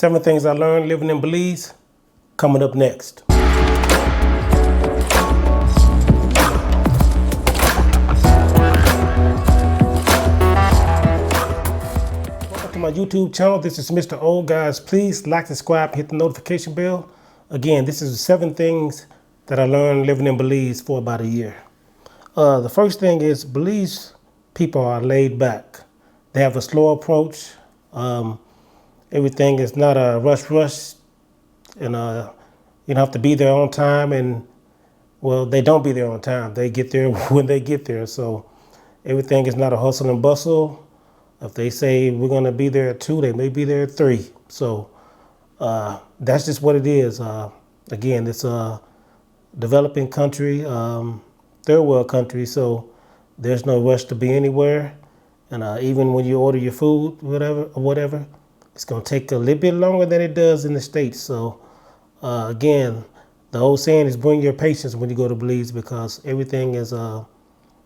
7 things I learned living in Belize, coming up next. Welcome to my YouTube channel. This is Mr. O. Guys, please like, subscribe, hit the notification bell. Again, this is 7 things that I learned living in Belize for about a year. The first thing is Belize people are laid back. They have a slow approach. Everything is not a rush, and you don't have to be there on time. And well, they don't be there on time. They get there when they get there. So everything is not a hustle and bustle. If they say we're going to be there at 2, they may be there at 3. So that's just what it is. Again, it's a developing country, third world country. So there's no rush to be anywhere. And even when you order your food, whatever, it's going to take a little bit longer than it does in the States. So, again, the old saying is bring your patience when you go to Belize, because everything is a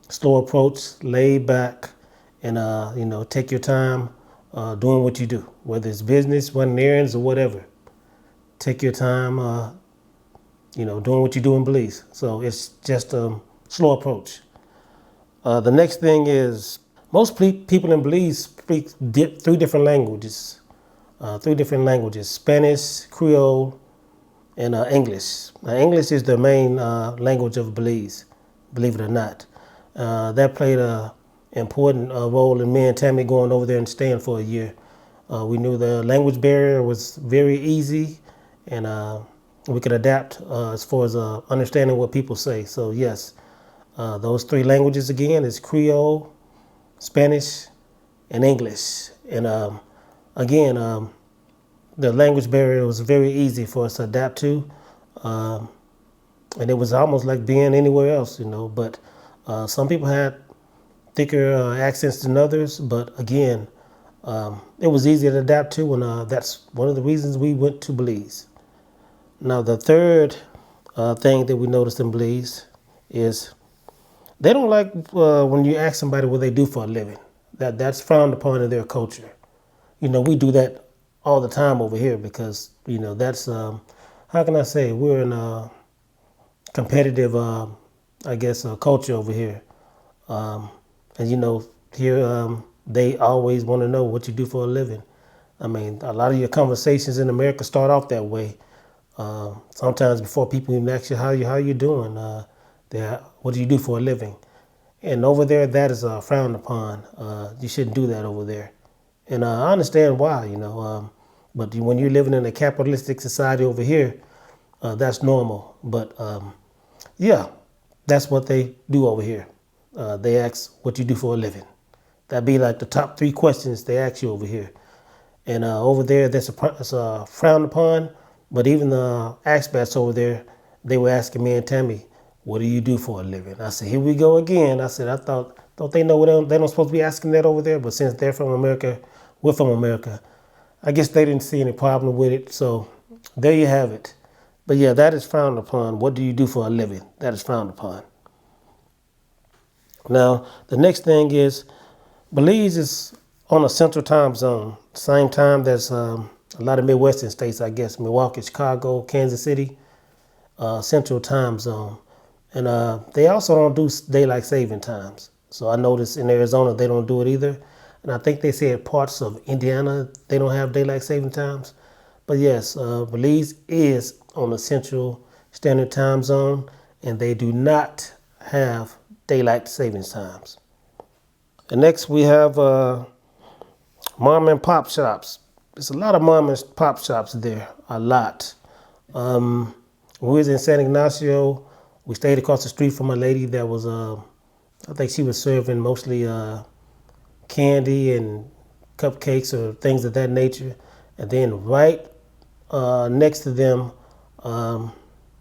slow approach, laid back, and, take your time doing what you do, whether it's business, running errands, or whatever. Take your time, doing what you do in Belize. So it's just a slow approach. The next thing is most people in Belize speak 3 different languages. 3 different languages: Spanish, Kriol, and English. Now, English is the main language of Belize, believe it or not. That played an important role in me and Tammy going over there and staying for a year. We knew the language barrier was very easy, and we could adapt as far as understanding what people say. So yes, those 3 languages again is Kriol, Spanish, and English. And again, the language barrier was very easy for us to adapt to. And it was almost like being anywhere else, But some people had thicker accents than others. But again, it was easy to adapt to. And that's one of the reasons we went to Belize. Now, the third thing that we noticed in Belize is they don't like when you ask somebody what they do for a living. That's frowned upon in their culture. We do that all the time over here because, that's, how can I say, we're in a competitive, culture over here. And, here they always want to know what you do for a living. I mean, a lot of your conversations in America start off that way. Sometimes before people even ask you how you doing, what do you do for a living? And over there, that is frowned upon. You shouldn't do that over there. And I understand why, but when you're living in a capitalistic society over here, that's normal. But yeah, that's what they do over here. They ask what you do for a living. That'd be like the top 3 questions they ask you over here. And over there, that's frowned upon. But even the expats over there, they were asking me and Tammy, what do you do for a living? I said, here we go again. I said, don't they know they don't supposed to be asking that over there? But since they're from America, we're from America, I guess they didn't see any problem with it. So there you have it. But yeah, that is frowned upon. What do you do for a living? That is frowned upon. Now, the next thing is Belize is on a central time zone, same time that's a lot of Midwestern states, I guess, Milwaukee, Chicago, Kansas City, central time zone. And they also don't do daylight saving times. So I noticed in Arizona, they don't do it either. And I think they said parts of Indiana, they don't have daylight saving times. But yes, Belize is on the Central Standard Time Zone, and they do not have daylight savings times. And next we have mom and pop shops. There's a lot of mom and pop shops there, a lot. When we was in San Ignacio, we stayed across the street from a lady that was, I think she was serving mostly candy and cupcakes or things of that nature. And then right next to them,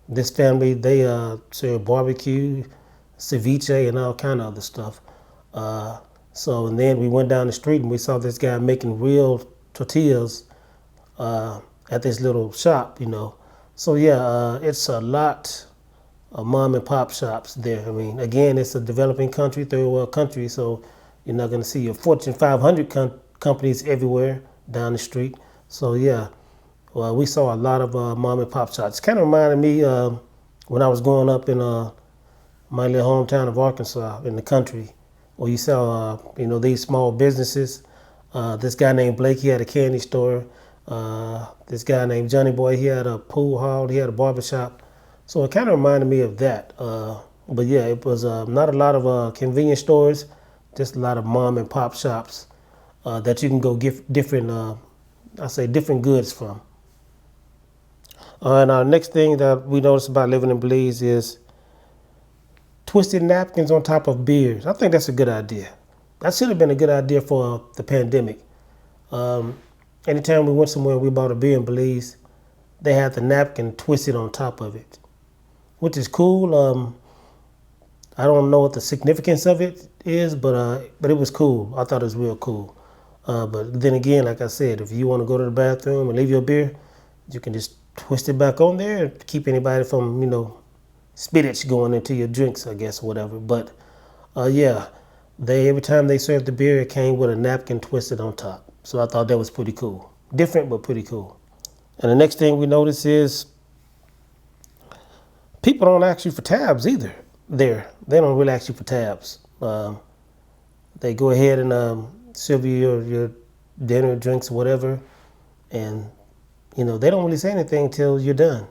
this family, they serve barbecue, ceviche, and all kind of other stuff. And then we went down the street and we saw this guy making real tortillas at this little shop, So yeah, it's a lot of mom and pop shops there. I mean, again, it's a developing country, third world country, so you're not going to see your Fortune 500 companies everywhere down the street. So yeah, Well, we saw a lot of mom and pop shops. Kind of reminded me when I was growing up in my little hometown of Arkansas in the country, where you saw these small businesses. This guy named Blake, he had a candy store. This guy named Johnny Boy, he had a pool hall. He had a barbershop. So it kind of reminded me of that. But yeah, it was not a lot of convenience stores, just a lot of mom and pop shops that you can go get different, different goods from. And our next thing that we noticed about living in Belize is twisted napkins on top of beers. I think that's a good idea. That should have been a good idea for the pandemic. Um, Anytime we went somewhere and we bought a beer in Belize, they had the napkin twisted on top of it, which is cool. I don't know what the significance of it is, but it was cool. I thought it was real cool. But then again, like I said, if you want to go to the bathroom and leave your beer, you can just twist it back on there and keep anybody from, spinach going into your drinks, I guess, or whatever. But yeah, every time they served the beer, it came with a napkin twisted on top. So I thought that was pretty cool. Different, but pretty cool. And the next thing we notice is people don't ask you for tabs either. They don't really ask you for tabs. They go ahead and serve you your dinner, drinks, whatever, and they don't really say anything until you're done.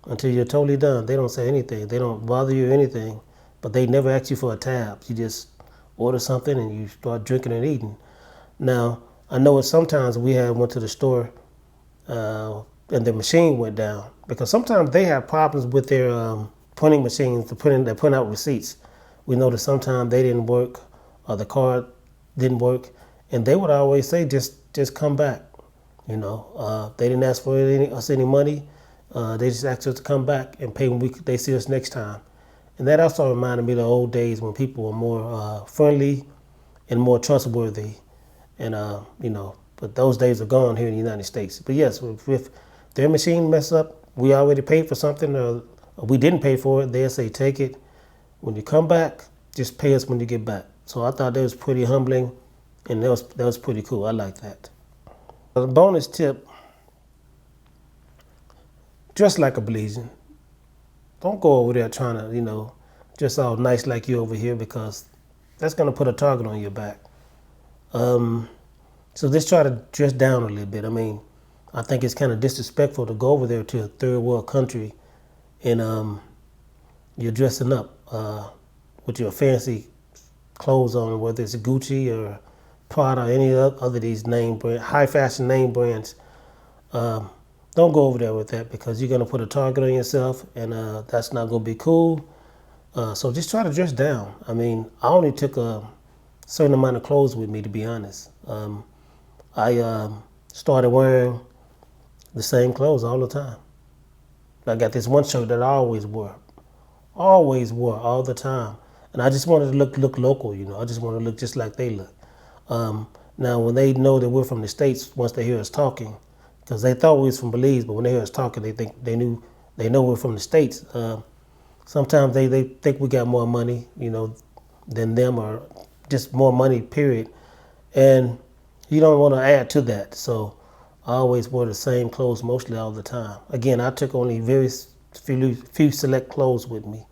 Until you're totally done, they don't say anything. They don't bother you or anything, but they never ask you for a tab. You just order something and you start drinking and eating. Now, I know sometimes we went to the store and the machine went down because sometimes they have problems with their printing machines. They print out receipts. We noticed sometimes they didn't work or the card didn't work, and they would always say just come back. They didn't ask for us any money. They just asked us to come back and pay when they see us next time. And that also reminded me of the old days when people were more friendly and more trustworthy. And, but those days are gone here in the United States. But yes, if their machine mess up, we already paid for something or we didn't pay for it, they'll say, take it. When you come back, just pay us when you get back. So I thought that was pretty humbling, and that was pretty cool. I like that. A bonus tip, dress like a Belizean. Don't go over there trying to, dress all nice like you over here, because that's going to put a target on your back. So just try to dress down a little bit. I mean, I think it's kind of disrespectful to go over there to a third world country and you're dressing up with your fancy clothes on, whether it's Gucci or Prada or any other these high fashion name brands. Don't go over there with that, because you're going to put a target on yourself, and that's not going to be cool. So just try to dress down. I mean, I only took a certain amount of clothes with me, to be honest. I started wearing the same clothes all the time. I got this one shirt that I always wore all the time, and I just wanted to look local. I just wanted to look just like they look. Now, when they know that we're from the States, once they hear us talking, because they thought we was from Belize, but when they hear us talking, they know we're from the States. Sometimes they think we got more money, than them, or just more money, period. And you don't want to add to that. So I always wore the same clothes mostly all the time. Again, I took only very few select clothes with me.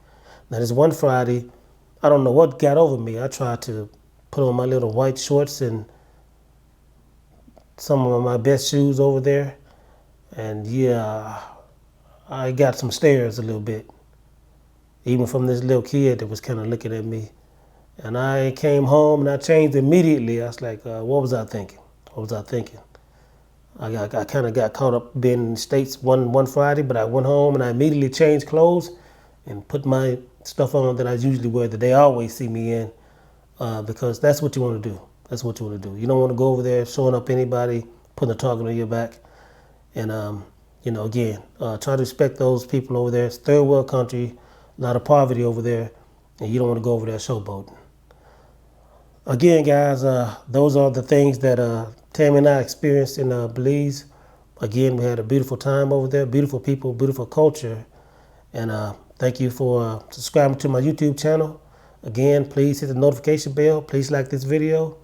Now, this one Friday, I don't know what got over me. I tried to put on my little white shorts and some of my best shoes over there. And yeah, I got some stares a little bit, even from this little kid that was kind of looking at me. And I came home and I changed immediately. I was like, what was I thinking? I kind of got caught up being in the States one Friday, but I went home and I immediately changed clothes and put my stuff on that I usually wear, that they always see me in, because that's what you want to do. You don't want to go over there showing up anybody, putting a target on your back. And, again, try to respect those people over there. It's third world country, a lot of poverty over there, and you don't want to go over there showboating. Again, guys, those are the things that Tammy and I experienced in Belize. Again, we had a beautiful time over there, beautiful people, beautiful culture. And thank you for subscribing to my YouTube channel. Again, please hit the notification bell. Please like this video.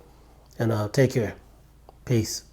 And take care. Peace.